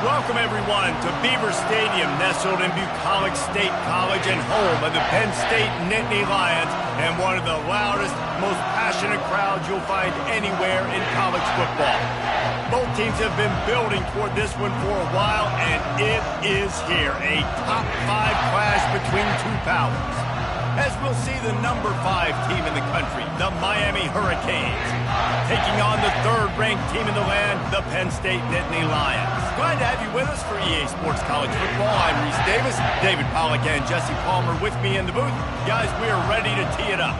Welcome, everyone, to Beaver Stadium, nestled in Bucolic State College and home of the Penn State Nittany Lions, and one of the loudest, most passionate crowds you'll find anywhere in college football. Both teams have been building toward this one for a while, and it is here, a top-5 clash between two powers. As we'll see the number 5 team in the country, the Miami Hurricanes, taking on the 3rd-ranked team in the land, the Penn State Nittany Lions. Glad to have you with us for EA Sports College Football. I'm Reese Davis, David Pollack and Jesse Palmer with me in the booth. Guys, we are ready to tee it up.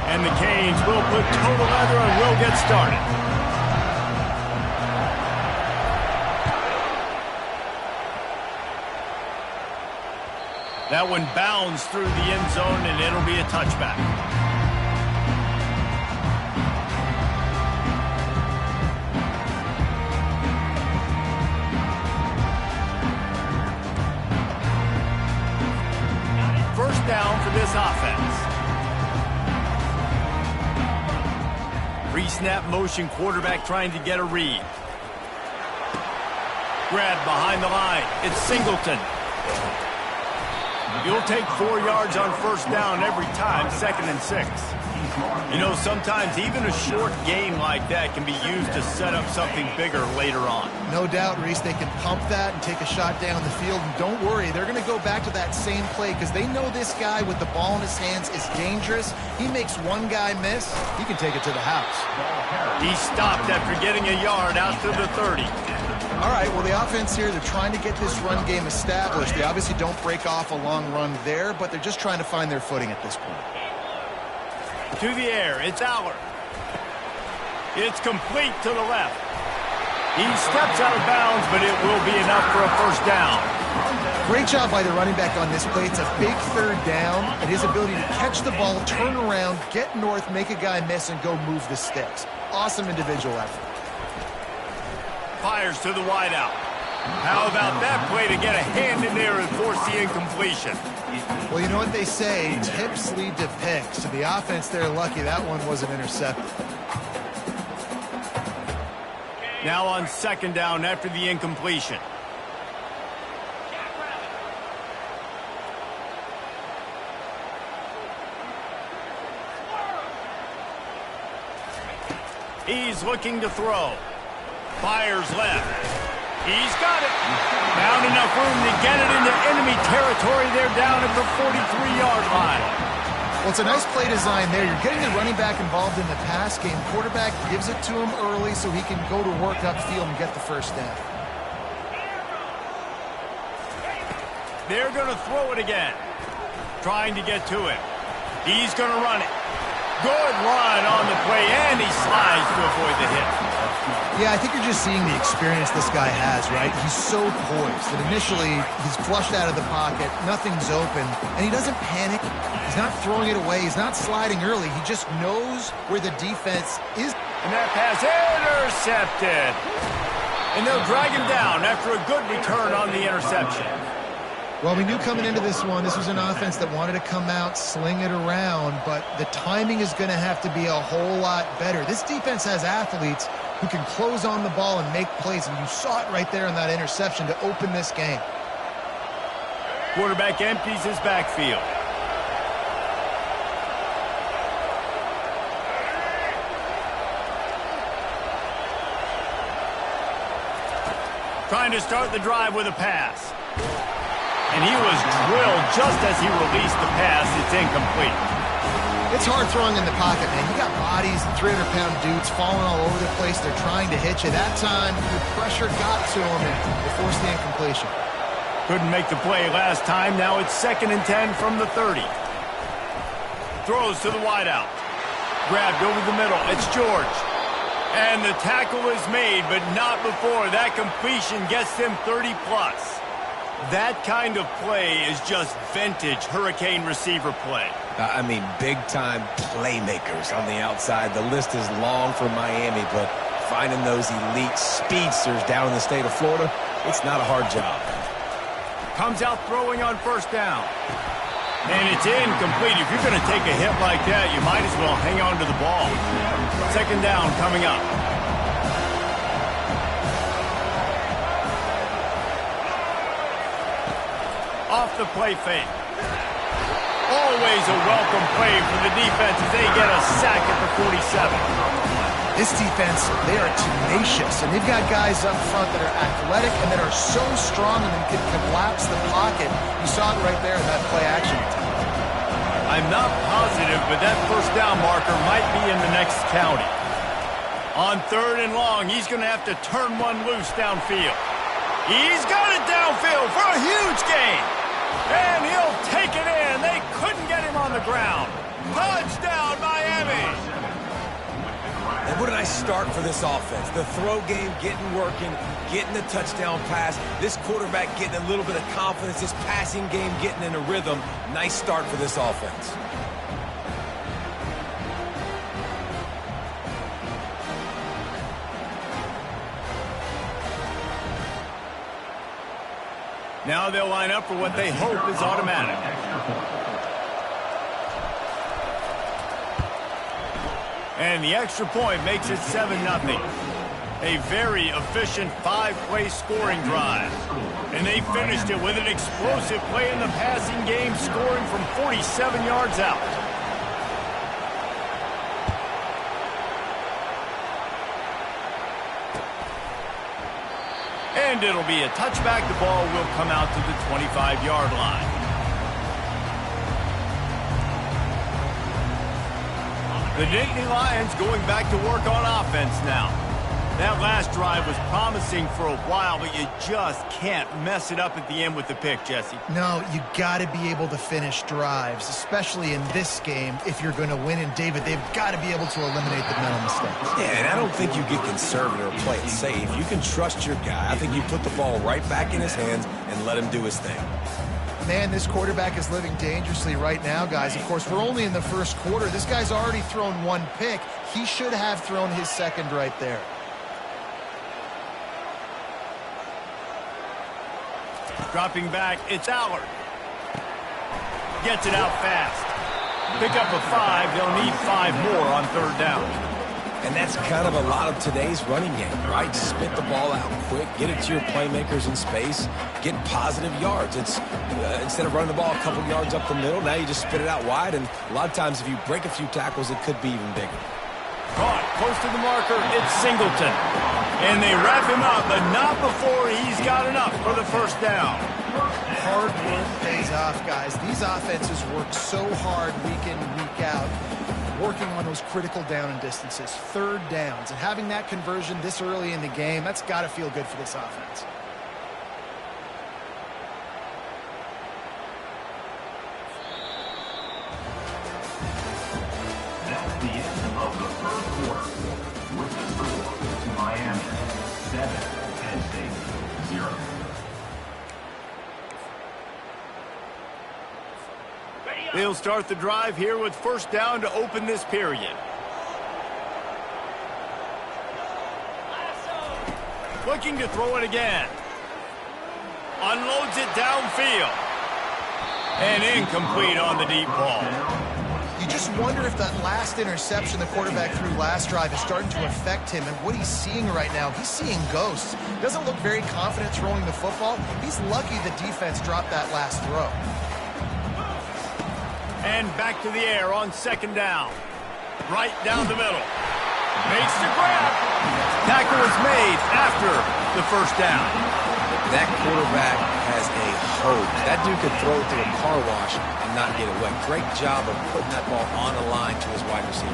And the Canes will put total leather and will get started. That one bounds through the end zone, and it'll be a touchback. First down for this offense. Pre-snap motion, quarterback trying to get a read. Grab behind the line. It's Singleton. You'll take 4 yards on first down every time, 2nd and 6. You know, sometimes even a short game like that can be used to set up something bigger later on. No doubt, Reese, they can pump that and take a shot down the field. And don't worry, they're going to go back to that same play because they know this guy with the ball in his hands is dangerous. He makes one guy miss, he can take it to the house. He stopped after getting a yard out to the 30. All right, well, the offense here, they're trying to get this run game established. They obviously don't break off a long run there, but they're just trying to find their footing at this point. To the air, it's Aller. It's complete to the left. He steps out of bounds, but it will be enough for a first down. Great job by the running back on this play. It's a big 3rd down, and his ability to catch the ball, turn around, get north, make a guy miss, and go move the sticks. Awesome individual effort. Fires to the wideout. How about that play to get a hand in there and force the incompletion? Well, you know what they say, tips lead to picks. To the offense, they're lucky that one wasn't intercepted. Now on 2nd down after the incompletion. He's looking to throw. Fires left. He's got it. Found enough room to get it into enemy territory. They're down at the 43-yard line. Well, it's a nice play design there. You're getting the running back involved in the pass game. Quarterback gives it to him early so he can go to work upfield and get the first down. They're going to throw it again. Trying to get to it. He's going to run it. Good run on the play, and he slides to avoid the hit. Yeah, I think you're just seeing the experience this guy has, right? He's so poised that initially he's flushed out of the pocket, nothing's open, and he doesn't panic. He's not throwing it away. He's not sliding early. He just knows where the defense is. And that pass intercepted. And they'll drag him down after a good return on the interception. Well, we knew coming into this one, this was an offense that wanted to come out, sling it around, but the timing is going to have to be a whole lot better. This defense has athletes who can close on the ball and make plays, and you saw it right there in that interception to open this game. Quarterback empties his backfield. Trying to start the drive with a pass. And he was drilled just as he released the pass. It's incomplete. It's hard throwing in the pocket, man. You got bodies and 300-pound dudes falling all over the place. They're trying to hit you. That time, the pressure got to him, and they forced the incompletion. Couldn't make the play last time. Now it's 2nd and 10 from the 30. Throws to the wideout. Grabbed over the middle. It's George. And the tackle is made, but not before. That completion gets them 30-plus. That kind of play is just vintage Hurricane receiver play. I mean, big-time playmakers on the outside. The list is long for Miami, but finding those elite speedsters down in the state of Florida, it's not a hard job. Comes out throwing on first down. And it's incomplete. If you're going to take a hit like that, you might as well hang on to the ball. Second down coming up. Off the play fake. Always a welcome play for the defense as they get a sack at the 47. This defense, they are tenacious, and they've got guys up front that are athletic and that are so strong and can collapse the pocket. You saw it right there in that play action. I'm not positive, but that first down marker might be in the next county. On third and long, he's going to have to turn one loose downfield. He's got it downfield for a huge gain. And he'll take it in. They couldn't get him on the ground. Touchdown, Miami. And what a nice start for this offense. The throw game getting working, getting the touchdown pass. This quarterback getting a little bit of confidence. This passing game getting in a rhythm. Nice start for this offense. Now they'll line up for what they hope is automatic. And the extra point makes it 7-0. A very efficient 5-play scoring drive. And they finished it with an explosive play in the passing game, scoring from 47 yards out. And it'll be a touchback. The ball will come out to the 25-yard line. The Nittany Lions going back to work on offense now. That last drive was promising for a while, but you just can't mess it up at the end with the pick, Jesse. No, you got to be able to finish drives, especially in this game if you're going to win. And, David, they've got to be able to eliminate the mental mistakes. Yeah, and I don't think you get conservative or play it safe. You can trust your guy. I think you put the ball right back in his hands and let him do his thing. Man, this quarterback is living dangerously right now, guys. Of course, we're only in the first quarter. This guy's already thrown one pick. He should have thrown his second right there. Dropping back, it's Allard. Gets it out fast. Pick up a 5. They'll need 5 more on third down. And that's kind of a lot of today's running game, right? Spit the ball out quick, get it to your playmakers in space, get positive yards. It's instead of running the ball a couple yards up the middle, now you just spit it out wide, and a lot of times if you break a few tackles, it could be even bigger. Caught close to the marker, it's Singleton. And they wrap him up, but not before he's got enough for the first down. Hard work pays off, guys. These offenses work so hard week in, week out, working on those critical down and distances, third downs, and having that conversion this early in the game, that's got to feel good for this offense. That's the end of the first quarter. With the score to Miami, 7, Penn State 0. They'll start the drive here with first down to open this period. Looking to throw it again. Unloads it downfield. And incomplete on the deep ball. You just wonder if that last interception the quarterback threw last drive is starting to affect him and what he's seeing right now. He's seeing ghosts. Doesn't look very confident throwing the football. He's lucky the defense dropped that last throw. And back to the air on second down. Right down the middle. Makes the grab. Tackle is made after the first down. That quarterback has a hose. That dude could throw it through a car wash and not get it wet. Great job of putting that ball on a line to his wide receiver.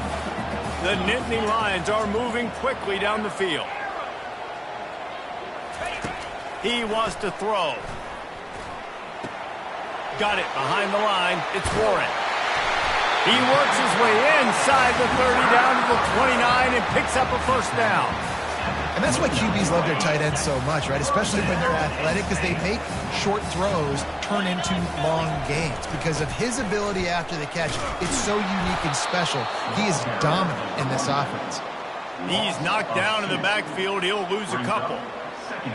The Nittany Lions are moving quickly down the field. He wants to throw. Got it behind the line. It's Warren. He works his way inside the 30 down to the 29 and picks up a first down. And that's why QBs love their tight ends so much, right? Especially when they're athletic, because they make short throws turn into long gains. Because of his ability after the catch, it's so unique and special. He is dominant in this offense. He's knocked down in the backfield. He'll lose a couple.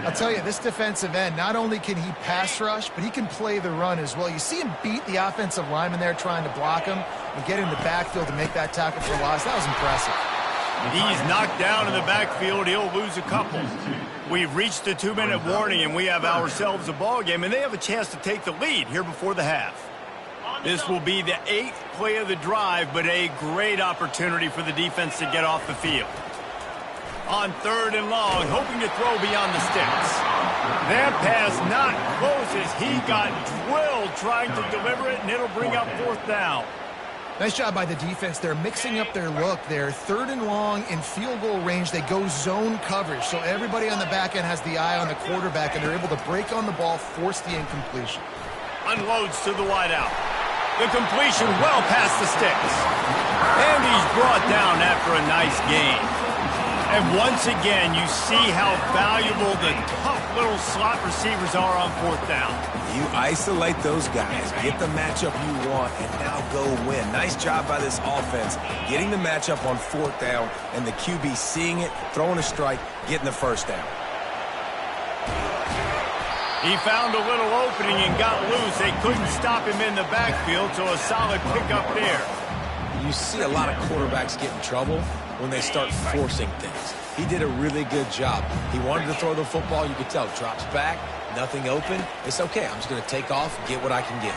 I'll tell you, this defensive end, not only can he pass rush, but he can play the run as well. You see him beat the offensive lineman there trying to block him and get in the backfield to make that tackle for loss. That was impressive. He's knocked down in the backfield. He'll lose a couple. We've reached the 2-minute warning, and we have ourselves a ball game, and they have a chance to take the lead here before the half. This will be the 8th play of the drive, but a great opportunity for the defense to get off the field. On 3rd and long, hoping to throw beyond the sticks. That pass not close as he got drilled trying to deliver it, and it'll bring up 4th down. Nice job by the defense. They're mixing up their look there. 3rd and long in field goal range. They go zone coverage. So everybody on the back end has the eye on the quarterback, and they're able to break on the ball, force the incompletion. Unloads to the wideout. The completion well past the sticks. And he's brought down after a nice gain. And once again, you see how valuable the tough little slot receivers are on 4th down. You isolate those guys, get the matchup you want, and now go win. Nice job by this offense, getting the matchup on 4th down, and the QB seeing it, throwing a strike, getting the 1st down. He found a little opening and got loose. They couldn't stop him in the backfield, so a solid pickup there. You see a lot of quarterbacks get in trouble when they start forcing things. He did a really good job. He wanted to throw the football. You could tell. Drops back, nothing open. It's okay. I'm just going to take off and get what I can get.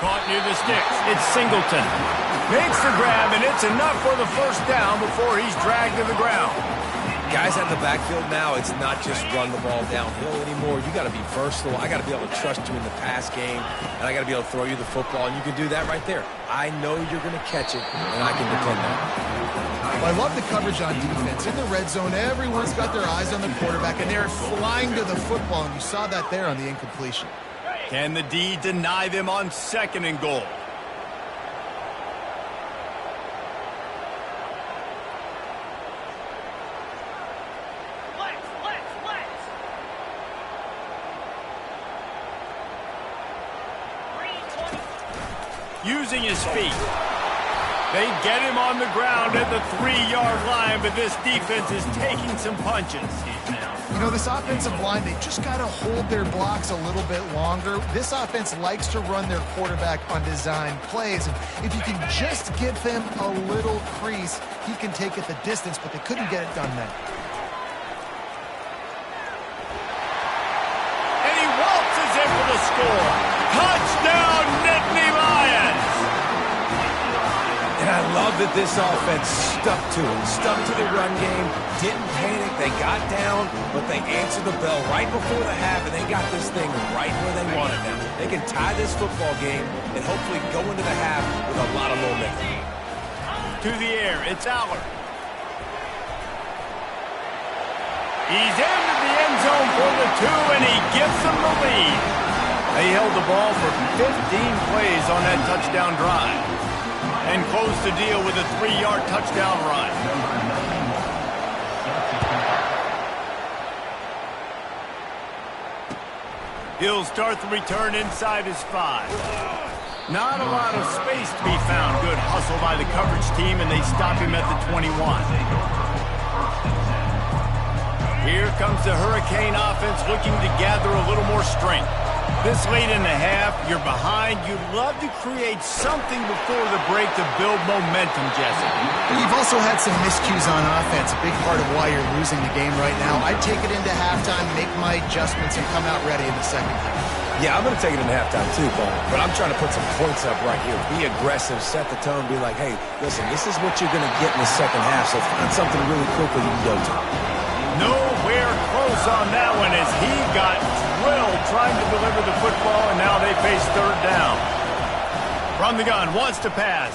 Caught near the sticks. It's Singleton. Makes the grab, and it's enough for the 1st down before he's dragged to the ground. Guys at the backfield now, it's not just run the ball downhill anymore. You got to be versatile. I got to be able to trust you in the pass game, and I got to be able to throw you the football, and you can do that right there. I know you're going to catch it, and I can depend on it. Well, I love the coverage on defense. In the red zone, everyone's got their eyes on the quarterback, and they're flying to the football, and you saw that there on the incompletion. Can the D deny them on 2nd and goal? Using his feet. They get him on the ground at the 3-yard line, but this defense is taking some punches. You know, this offensive line, they just got to hold their blocks a little bit longer. This offense likes to run their quarterback on design plays. And if you can just give them a little crease, he can take it the distance, but they couldn't get it done then. And he waltzes in for the score. Touchdown, Nittany Lions! And I love that this offense stuck to it, stuck to the run game, didn't panic, they got down, but they answered the bell right before the half, and they got this thing right where they want it now. They can tie this football game and hopefully go into the half with a lot of momentum. To the air, it's Aller. He's into the end zone for the 2, and he gives them the lead. They held the ball for 15 plays on that touchdown drive and closed the deal with a 3-yard touchdown run. He'll start the return inside his 5. Not a lot of space to be found. Good hustle by the coverage team, and they stop him at the 21. Here comes the Hurricane offense looking to gather a little more strength. This late in the half, you're behind. You'd love to create something before the break to build momentum, Jesse. You've also had some miscues on offense, a big part of why you're losing the game right now. I'd take it into halftime, make my adjustments, and come out ready in the 2nd half. Yeah, I'm going to take it in halftime too, Paul. But I'm trying to put some points up right here. Be aggressive, set the tone, be like, hey, listen, this is what you're going to get in the 2nd half, so find something really quickly you can go to. Nowhere close on that one as he got drilled trying to deliver the football, and now they face 3rd down. From the gun, wants to pass.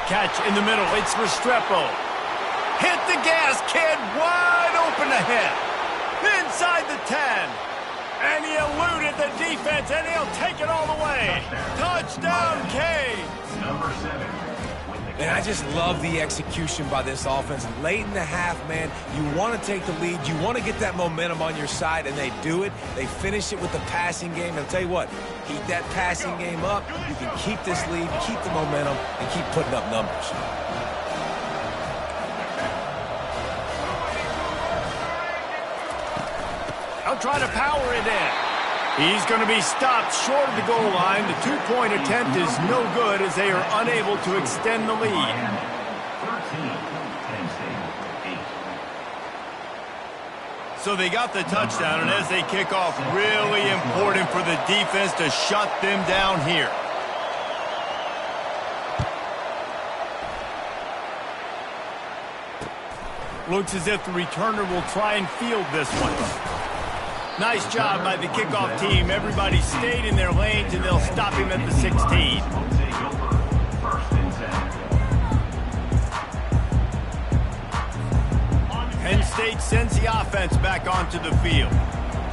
Catch in the middle, it's Restrepo. Hit the gas, kid, wide open ahead. Inside the 10. And he eluded the defense, and he'll take it all the way. Touchdown, Canes. Number 7. And I just love the execution by this offense. Late in the half, man, you want to take the lead. You want to get that momentum on your side, and they do it. They finish it with the passing game. And I'll tell you what, keep that passing game up. You can keep this lead, keep the momentum, and keep putting up numbers. He'll try to power it in. He's going to be stopped short of the goal line. The two-point attempt is no good as they are unable to extend the lead. Miami, 13, Penn State, 8. So they got the touchdown, and as they kick off, really important for the defense to shut them down here. Looks as if the returner will try and field this one. Nice job by the kickoff team. Everybody stayed in their lanes, and they'll stop him at the 16. Jose Gilbert, 1st and 10. Penn State sends the offense back onto the field.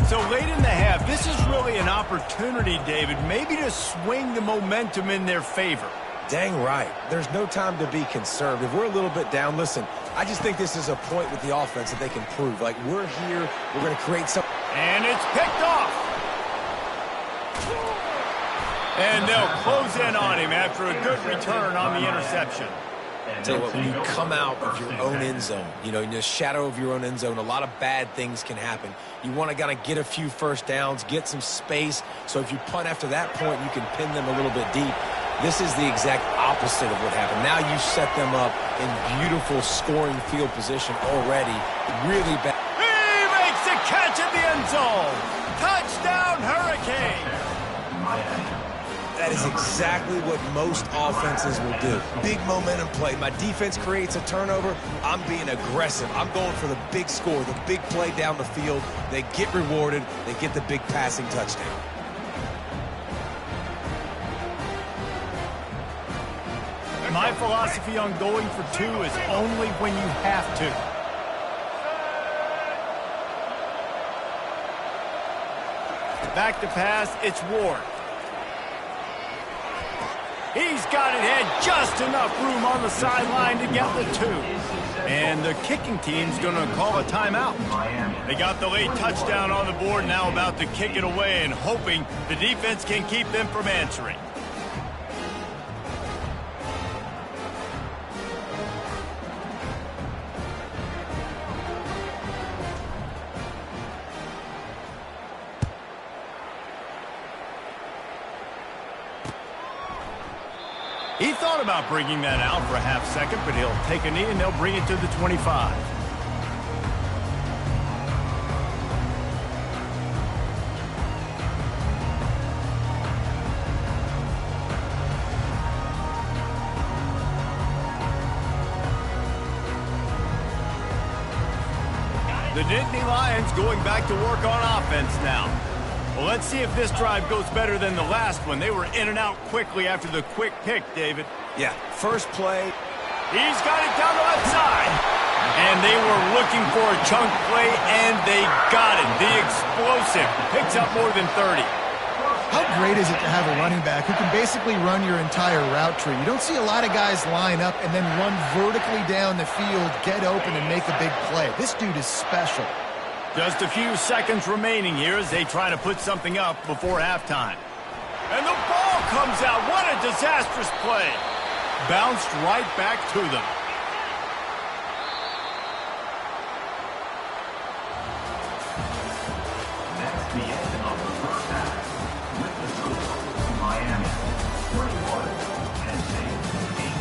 So late in the half, this is really an opportunity, David, maybe to swing the momentum in their favor. Dang right. There's no time to be concerned. If we're a little bit down, listen, I just think this is a point with the offense that they can prove. Like, we're here, we're going to create some... And it's picked off. And they'll close in on him after a good return on the interception. Tell you what, when you come out of your own end zone, you know, in the shadow of your own end zone, a lot of bad things can happen. You want to kind of get a few first downs, get some space, so if you punt after that point, you can pin them a little bit deep. This is the exact opposite of what happened. Now you set them up in beautiful scoring field position already. Really bad. He makes the catch at the end zone. Touchdown, Hurricane. That is exactly what most offenses will do. Big momentum play. My defense creates a turnover. I'm being aggressive. I'm going for the big score, the big play down the field. They get rewarded. They get the big passing touchdown. My philosophy on going for two is only when you have to. Back to pass, it's Ward. He's got it, had just enough room on the sideline to get the two. And the kicking team's going to call a timeout. They got the late touchdown on the board, now about to kick it away and hoping the defense can keep them from answering. He thought about bringing that out for a half second, but he'll take a knee and they'll bring it to the 25. The Nittany Lions going back to work on offense now. Well, let's see if this drive goes better than the last one. They were in and out quickly after the quick pick, David. Yeah, first play. He's got it down the left side. And they were looking for a chunk play, and they got it. The explosive picks up more than 30. How great is it to have a running back who can basically run your entire route tree? You don't see a lot of guys line up and then run vertically down the field, get open, and make a big play. This dude is special. Just a few seconds remaining here as they try to put something up before halftime. And the ball comes out. What a disastrous play. Bounced right back to them. That's the end of the first half. With the score, Miami 21, Penn State 8.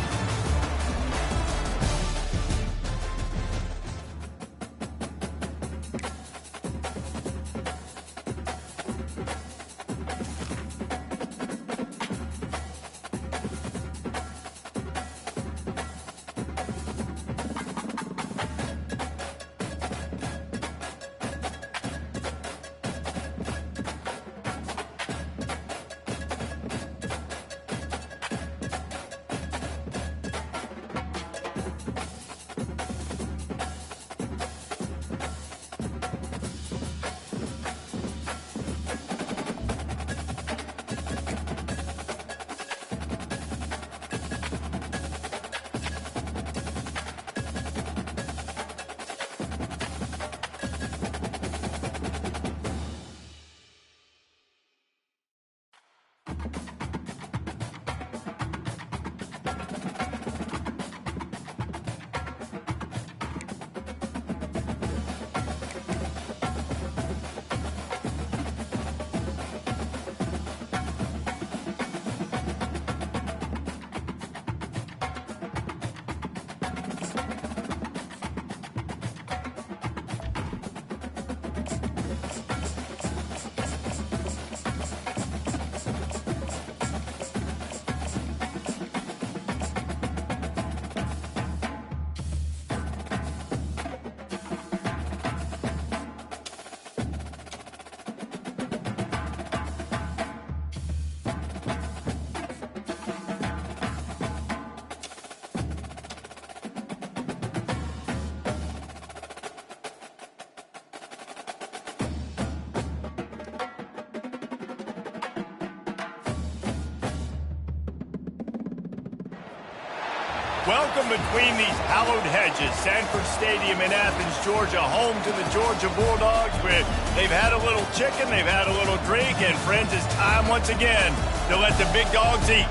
Welcome between these hallowed hedges. Sanford Stadium in Athens, Georgia, home to the Georgia Bulldogs. Where they've had a little chicken, they've had a little drink, and friends, it's time once again to let the big dogs eat.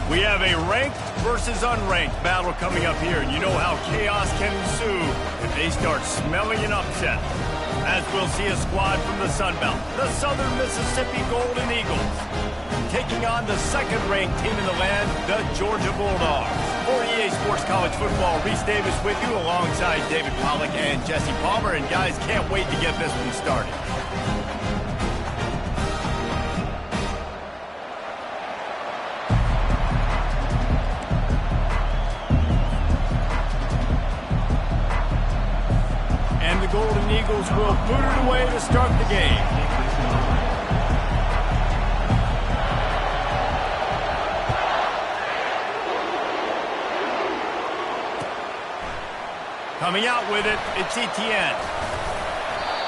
We have a ranked versus unranked battle coming up here, and you know how chaos can ensue if they start smelling an upset. As we'll see a squad from the Sun Belt, the Southern Mississippi Golden Eagles, taking on the second-ranked team in the land, the Georgia Bulldogs. For EA Sports College Football, Reese Davis with you alongside David Pollack and Jesse Palmer. And guys, can't wait to get this one started. And the Golden Eagles will put it away to start the game. Coming out with it, it's Etienne.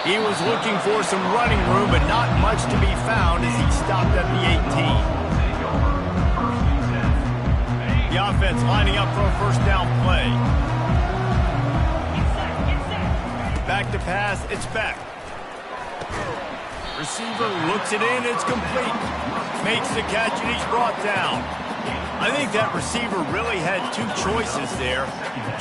He was looking for some running room, but not much to be found as he stopped at the 18. The offense lining up for a first down play. Back to pass, it's back. Receiver looks it in, it's complete. Makes the catch, and he's brought down. I think that receiver really had two choices there.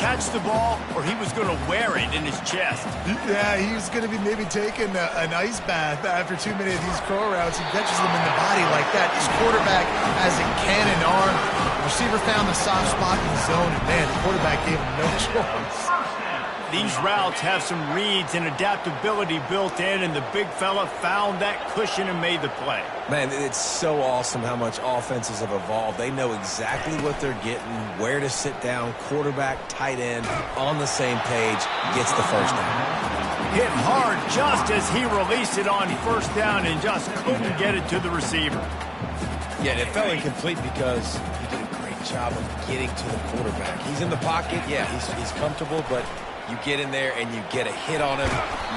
Catch the ball, or he was going to wear it in his chest. Yeah, he was going to be maybe taking an ice bath after too many of these crow routes. He catches them in the body like that. This quarterback has a cannon arm. The receiver found the soft spot in the zone, and man, the quarterback gave him no choice. These routes have some reads and adaptability built in, and the big fella found that cushion and made the play. Man, it's so awesome how much offenses have evolved. They know exactly what they're getting, where to sit down, quarterback, tight end, on the same page, gets the first down. Hit hard just as he released it on first down and just couldn't get it to the receiver. Yeah, and it fell incomplete because he did a great job of getting to the quarterback. He's in the pocket, yeah, he's comfortable, but you get in there and you get a hit on him.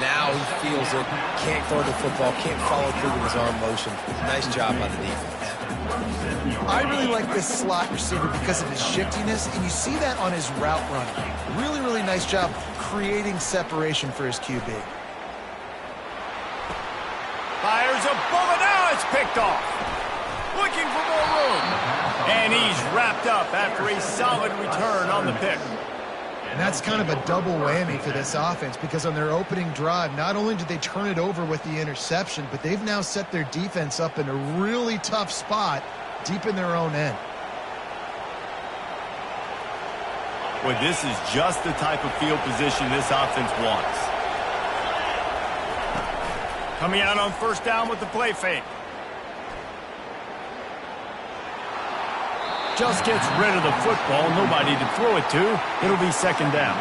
Now he feels it, can't throw the football, can't follow through with his arm motion. Nice job by the defense. I really like this slot receiver because of his shiftiness, and you see that on his route running. Really, really nice job creating separation for his QB. Fires a bullet, now it's picked off. Looking for more room. And he's wrapped up after a solid return on the pick. And that's kind of a double whammy for this offense because on their opening drive, not only did they turn it over with the interception, but they've now set their defense up in a really tough spot deep in their own end. Well, this is just the type of field position this offense wants. Coming out on first down with the play fake. Just gets rid of the football, nobody to throw it to. It'll be second down.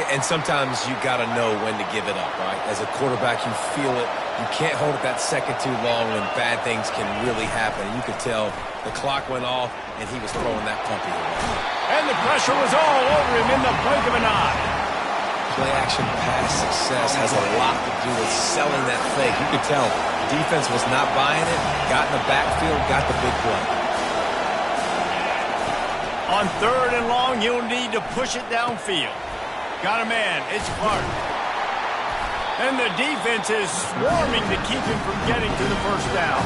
And sometimes you got to know when to give it up, right? As a quarterback, you feel it. You can't hold it that second too long when bad things can really happen. And you could tell the clock went off, and he was throwing that puppy away. And the pressure was all over him in the blink of an eye. Play-action pass success has a lot to do with selling that fake. You could tell the defense was not buying it, got in the backfield, got the big play. On third and long, you'll need to push it downfield. Got a man, it's Clark. And the defense is swarming to keep him from getting to the first down.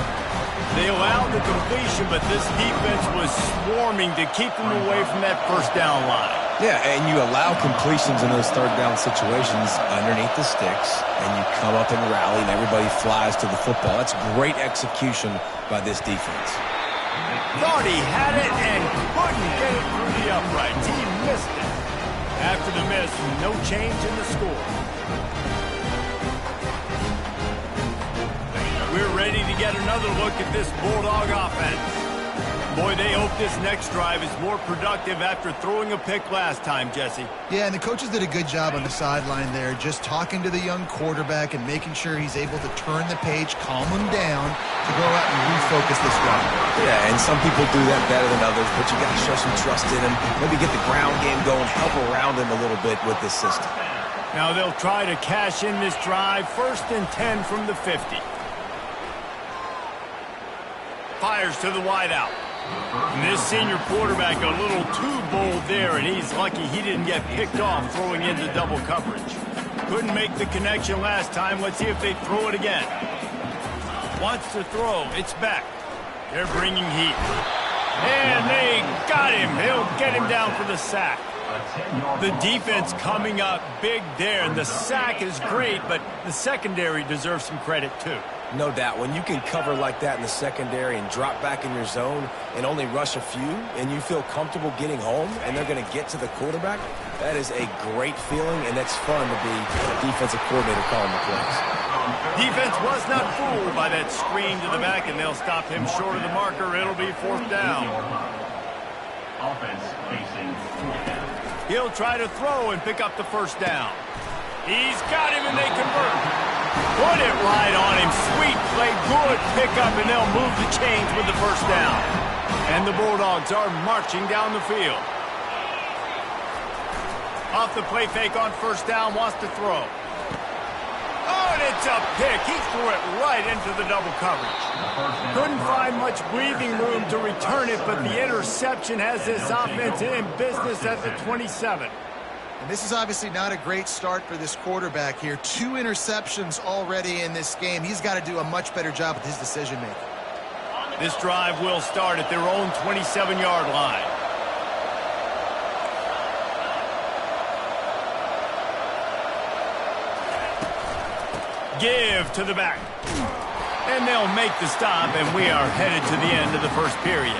They allowed the completion, but this defense was swarming to keep him away from that first down line. Yeah, and you allow completions in those third down situations underneath the sticks, and you come up and rally, and everybody flies to the football. That's great execution by this defense. Thought he had it and couldn't get it through the uprights. He missed it. After the miss, no change in the score. We're ready to get another look at this Bulldog offense. Boy, they hope this next drive is more productive after throwing a pick last time, Jesse. Yeah, and the coaches did a good job on the sideline there, just talking to the young quarterback and making sure he's able to turn the page, calm him down, to go out and refocus this drive. Yeah, and some people do that better than others, but you got to show some trust in him. Maybe get the ground game going, help around him a little bit with this system. Now they'll try to cash in this drive, 1st and 10 from the 50. Fires to the wideout. And this senior quarterback a little too bold there, and he's lucky he didn't get picked off throwing into double coverage. Couldn't make the connection last time. Let's see if they throw it again. Wants to throw. It's back. They're bringing heat. And they got him. He'll get him down for the sack. The defense coming up big there, and the sack is great, but the secondary deserves some credit too. No doubt. When you can cover like that in the secondary and drop back in your zone and only rush a few, and you feel comfortable getting home and they're going to get to the quarterback, that is a great feeling, and that's fun to be a defensive coordinator calling the plays. Defense was not fooled by that screen to the back, and they'll stop him short of the marker. It'll be 4th down. Offense facing 4th down. He'll try to throw and pick up the 1st down. He's got him, and they convert. Put it right on him. Sweet play, good pickup, and they'll move the chains with the 1st down. And the Bulldogs are marching down the field. Off the play fake on 1st down, wants to throw. Oh, and it's a pick. He threw it right into the double coverage. Couldn't find much breathing room to return it, but the interception has this offense in business at the 27. And this is obviously not a great start for this quarterback here. 2 interceptions already in this game. He's got to do a much better job with his decision-making. This drive will start at their own 27-yard line. Give to the back. And they'll make the stop, and we are headed to the end of the 1st period.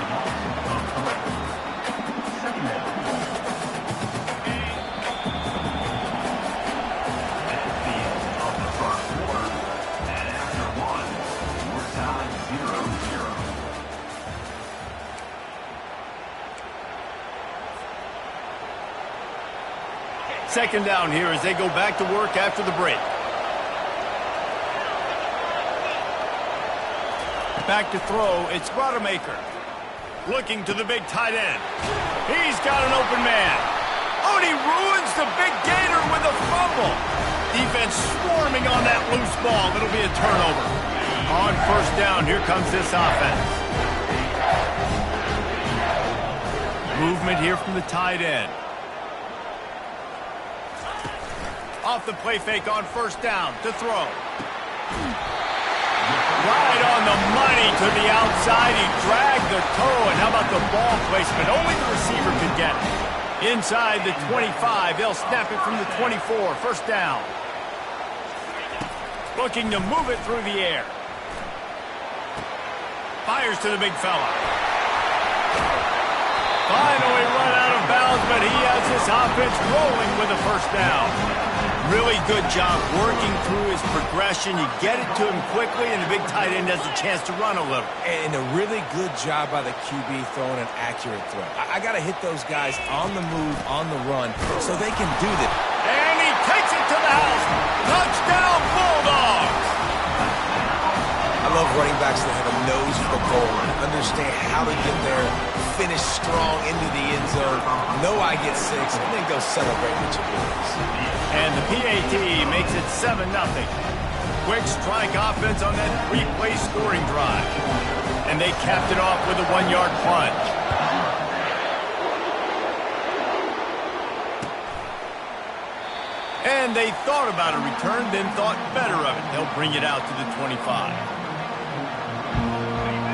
Second down here as they go back to work after the break. Back to throw, it's Rodemaker. Looking to the big tight end. He's got an open man. Oh, and he ruins the big gator with a fumble. Defense swarming on that loose ball. It'll be a turnover. On 1st down, here comes this offense. Movement here from the tight end. Off the play fake on 1st down to throw. Right on the money to the outside. He dragged the toe, and how about the ball placement? Only the receiver could get it. Inside the 25, they'll snap it from the 24. 1st down. Looking to move it through the air. Fires to the big fella. Finally run out of bounds, but he has this offense rolling with a 1st down. Really good job working through his progression. You get it to him quickly, and the big tight end has a chance to run a little. And a really good job by the QB throwing an accurate throw. I got to hit those guys on the move, on the run, so they can do this. And he takes it to the house. Touchdown, Bulldogs! I love running backs that have a nose for the goal and understand how to get there, finish strong into the end zone, know I get 6, and then go celebrate with your boys. And the PAT makes it 7-0. Quick strike offense on that 3-play scoring drive. And they capped it off with a 1-yard plunge. And they thought about a return, then thought better of it. They'll bring it out to the 25.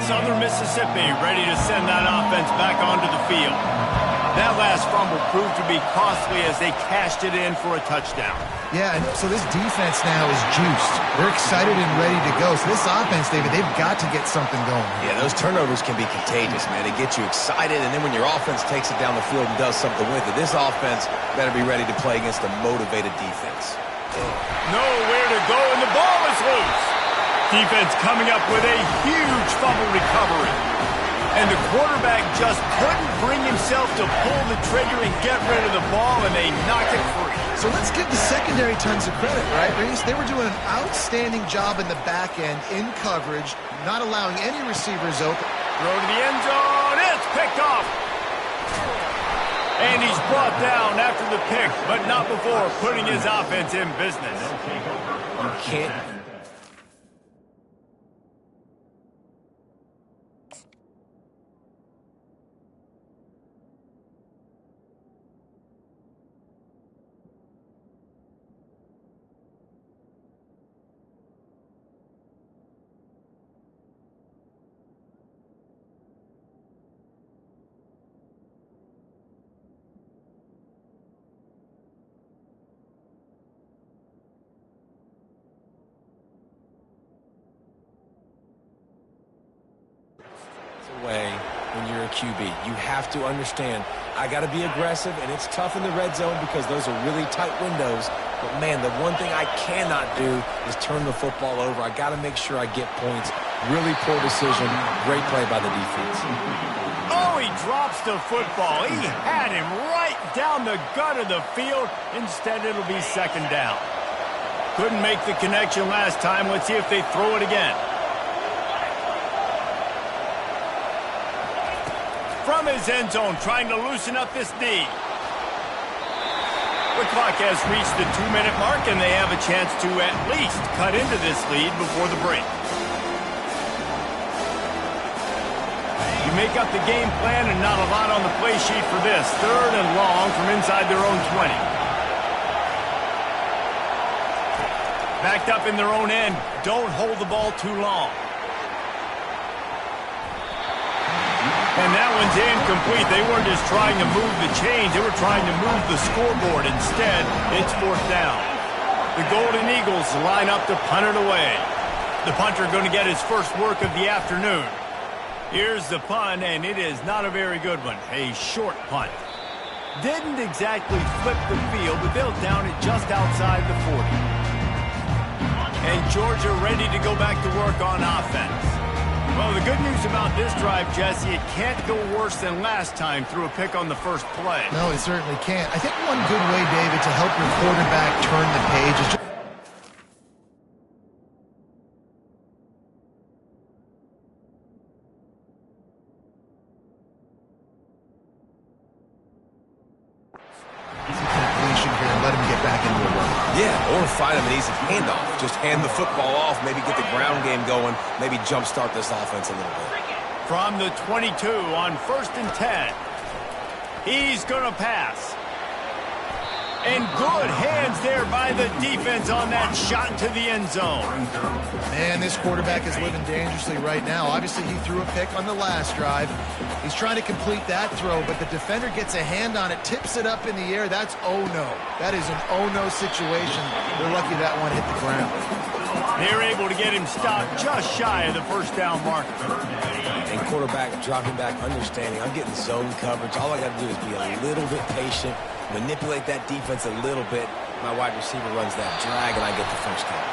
Southern Mississippi ready to send that offense back onto the field. That last fumble proved to be costly as they cashed it in for a touchdown. Yeah, and so this defense now is juiced. They're excited and ready to go. So this offense, David, they've got to get something going. Yeah, those turnovers can be contagious, man. They get you excited, and then when your offense takes it down the field and does something with it, this offense better be ready to play against a motivated defense. Nowhere to go, and the ball is loose. Defense coming up with a huge fumble recovery. And the quarterback just couldn't bring himself to pull the trigger and get rid of the ball, and they knocked it free. So let's give the secondary tons of credit, right, Reese? They were doing an outstanding job in the back end, in coverage, not allowing any receivers open. Throw to the end zone. It's picked off. And he's brought down after the pick, but not before putting his offense in business. Can't. QB. You have to understand, I got to be aggressive, and it's tough in the red zone because those are really tight windows. But, man, the one thing I cannot do is turn the football over. I got to make sure I get points. Really poor decision. Great play by the defense. Oh, he drops the football. He had him right down the gut of the field. Instead, it'll be second down. Couldn't make the connection last time. Let's see if they throw it again. From his end zone, trying to loosen up this D. The clock has reached the 2-minute mark, and they have a chance to at least cut into this lead before the break. You make up the game plan and not a lot on the play sheet for this. 3rd and long from inside their own 20. Backed up in their own end. Don't hold the ball too long. And that one's incomplete. They weren't just trying to move the chains. They were trying to move the scoreboard. Instead, it's 4th down. The Golden Eagles line up to punt it away. The punter going to get his first work of the afternoon. Here's the punt, and it is not a very good one. A short punt. Didn't exactly flip the field, but they'll down it just outside the 40. And Georgia ready to go back to work on offense. Well, the good news about this drive, Jesse, it can't go worse than last time through a pick on the first play. No, it certainly can't. I think one good way, David, to help your quarterback turn the page is just completion here and let him get back into a run. Yeah, or find him an easy handoff. Just hand the football off, maybe get the ground game going, maybe jumpstart this offense a little bit. From the 22 on 1st and 10. He's going to pass. And good hands there by the defense on that shot to the end zone. Man, this quarterback is living dangerously right now. Obviously, he threw a pick on the last drive. He's trying to complete that throw, but the defender gets a hand on it, tips it up in the air. That's oh-no. That is an oh-no situation. They're lucky that one hit the ground. They're able to get him stopped just shy of the first down marker. And quarterback dropping back, understanding, I'm getting zone coverage. All I got to do is be a little bit patient, manipulate that defense a little bit. My wide receiver runs that drag, and I get the first down.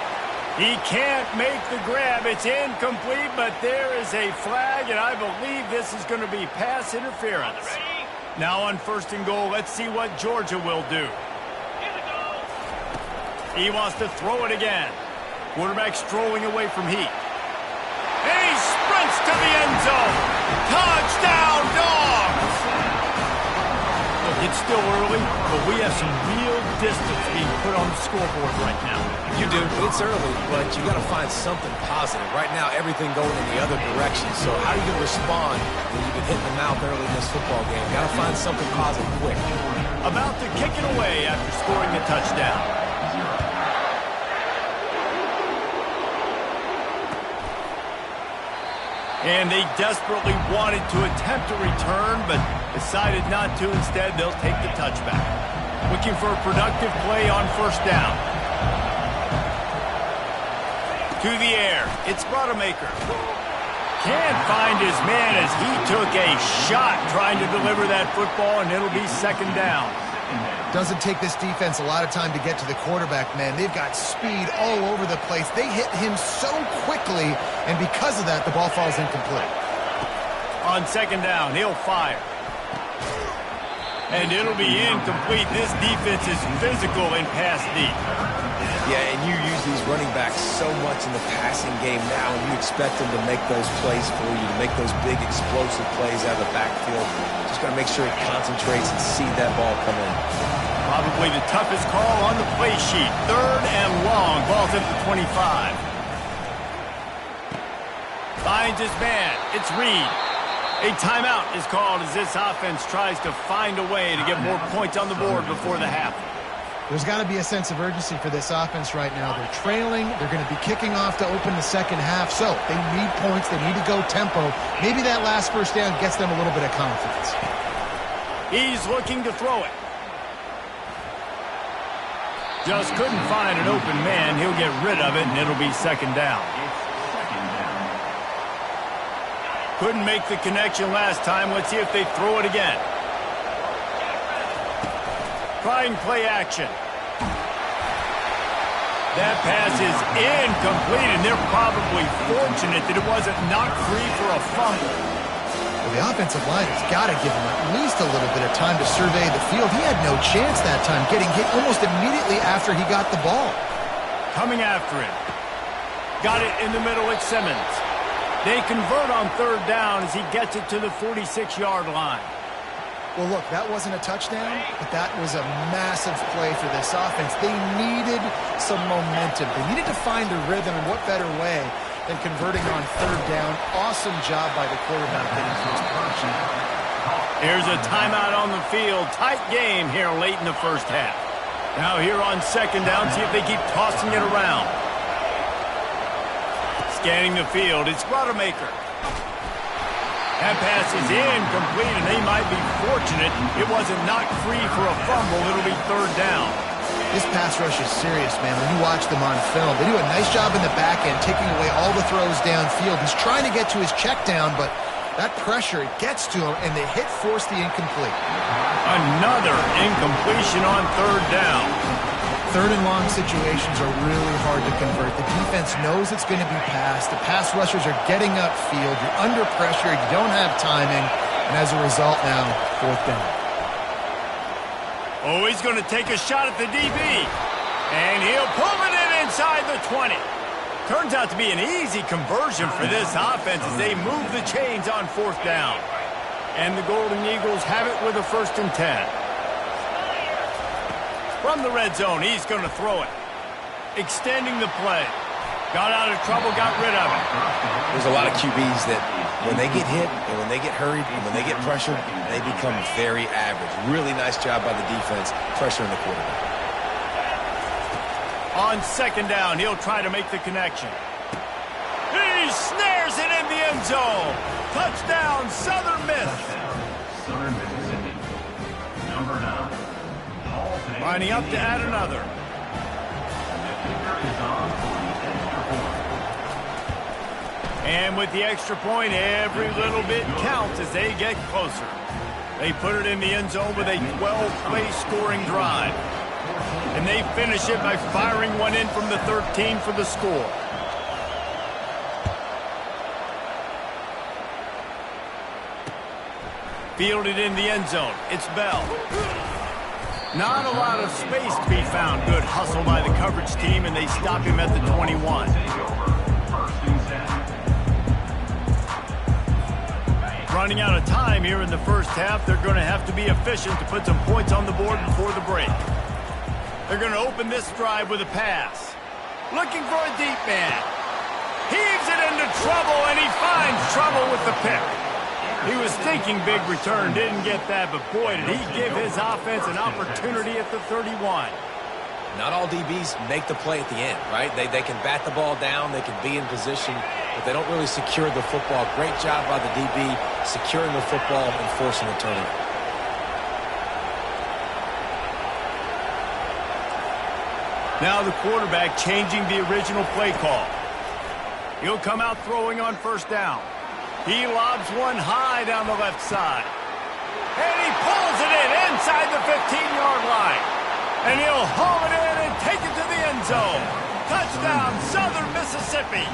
He can't make the grab. It's incomplete, but there is a flag, and I believe this is going to be pass interference. Now on 1st and goal, let's see what Georgia will do. He wants to throw it again. Quarterback strolling away from heat. And he sprints to the end zone. Touchdown, Dogs! Look, it's still early, but we have some real distance being put on the scoreboard right now. You do. It's early, but you got to find something positive. Right now, everything going in the other direction. So how are you going to respond when you've been hitting the mouth early in this football game? Got to find something positive quick. About to kick it away after scoring a touchdown. And they desperately wanted to attempt a return, but decided not to. Instead, they'll take the touchback. Looking for a productive play on 1st down. To the air. It's Rodemaker. Can't find his man as he took a shot trying to deliver that football, and it'll be 2nd down. Doesn't take this defense a lot of time to get to the quarterback, man. They've got speed all over the place. They hit him so quickly, and because of that, the ball falls incomplete. On 2nd down, he'll fire. And it'll be incomplete. This defense is physical in pass deep. Yeah, and you use these running backs so much in the passing game now, and you expect them to make those plays for you, to make those big explosive plays out of the backfield. Just got to make sure he concentrates and see that ball come in. Probably the toughest call on the play sheet. 3rd and long. Ball's at the 25. Finds his man. It's Reed. A timeout is called as this offense tries to find a way to get more points on the board before the half. There's got to be a sense of urgency for this offense right now. They're trailing. They're going to be kicking off to open the 2nd half. So they need points. They need to go tempo. Maybe that last 1st down gets them a little bit of confidence. He's looking to throw it. Just couldn't find an open man. He'll get rid of it, and it'll be 2nd down. Couldn't make the connection last time. Let's see if they throw it again. Trying play action. That pass is incomplete, and they're probably fortunate that it wasn't knocked free for a fumble. Well, the offensive line has got to give him at least a little bit of time to survey the field. He had no chance that time, getting hit almost immediately after he got the ball. Coming after him. Got it in the middle at Simmons. They convert on third down as he gets it to the 46-yard line. Well, look, that wasn't a touchdown, but that was a massive play for this offense. They needed some momentum. They needed to find a rhythm, and what better way than converting on third down. Awesome job by the quarterback getting first production. Here's a timeout on the field. Tight game here late in the first half. Now here on second down, see if they keep tossing it around. Scanning the field, it's Rodemaker. That pass is incomplete, and they might be fortunate it wasn't knocked free for a fumble. It'll be third down. This pass rush is serious, man. When you watch them on film, they do a nice job in the back end, taking away all the throws downfield. He's trying to get to his check down, but that pressure, it gets to him, and the hit forced the incomplete. Another incompletion on third down. Third and long situations are really hard to convert. The defense knows it's going to be passed. The pass rushers are getting upfield. You're under pressure. You don't have timing. And as a result now, fourth down. Oh, he's going to take a shot at the DB. And he'll pull it in inside the 20. Turns out to be an easy conversion for this offense as they move the chains on fourth down. And the Golden Eagles have it with a 1st and 10. From the red zone, he's going to throw it. Extending the play. Got out of trouble, got rid of it. There's a lot of QBs that when they get hit and when they get hurried and when they get pressured, they become very average. Really nice job by the defense pressuring the quarterback. On second down, he'll try to make the connection. He snares it in the end zone. Touchdown, Southern Miss. Southern Mississippi. Number 9. Lining up to add another. And with the extra point, every little bit counts as they get closer. They put it in the end zone with a 12-play scoring drive. And they finish it by firing one in from the 13 for the score. Fielded in the end zone. It's Bell. Not a lot of space to be found. Good hustle by the coverage team, and they stop him at the 21. Running out of time here in the first half. They're going to have to be efficient to put some points on the board before the break. They're going to open this drive with a pass. Looking for a deep man. Heaves it into trouble, and he finds trouble with the pick. He was thinking big return, didn't get that, but boy, did he give his offense an opportunity at the 31. Not all DBs make the play at the end, right? They can bat the ball down, they can be in position, but they don't really secure the football. Great job by the DB securing the football and forcing the turnover. Now the quarterback changing the original play call. He'll come out throwing on first down. He lobs one high down the left side. And he pulls it in inside the 15-yard line. And he'll haul it in and take it to the end zone. Touchdown, Southern Mississippi.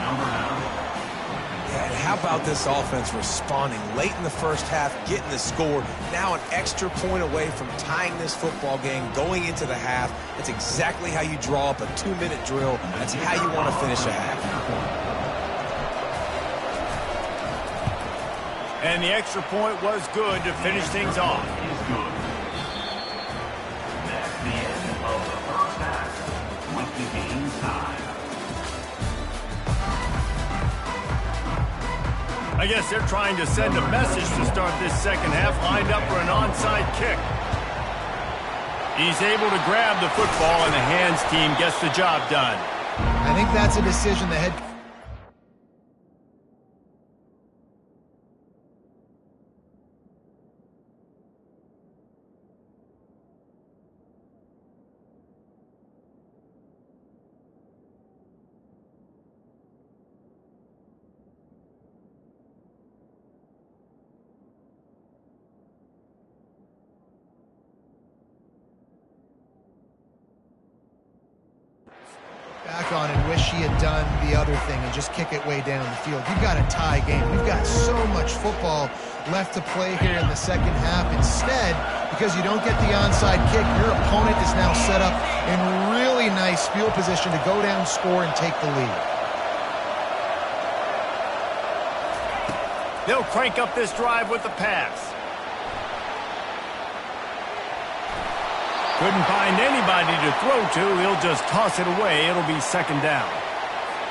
And how about this offense responding late in the first half, getting the score. Now an extra point away from tying this football game, going into the half. That's exactly how you draw up a 2-minute drill. That's how you want to finish a half. And the extra point was good to finish things off. That's the end of the first half with the game tied. I guess they're trying to send a message to start this second half, lined up for an onside kick. He's able to grab the football, and the hands team gets the job done. I think that's a decision the head wish he had done the other thing and just kick it way down the field. You've got a tie game. We've got so much football left to play here in the second half. Instead, because you don't get the onside kick, your opponent is now set up in really nice field position to go down, score, and take the lead. They'll crank up this drive with the pass. Couldn't find anybody to throw to. He'll just toss it away. It'll be second down.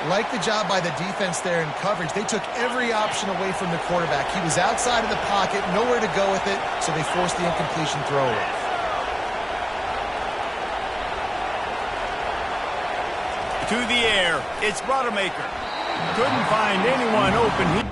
Like the job by the defense there in coverage. They took every option away from the quarterback. He was outside of the pocket, nowhere to go with it, so they forced the incompletion throw. To the air, it's Rodemaker. Couldn't find anyone open.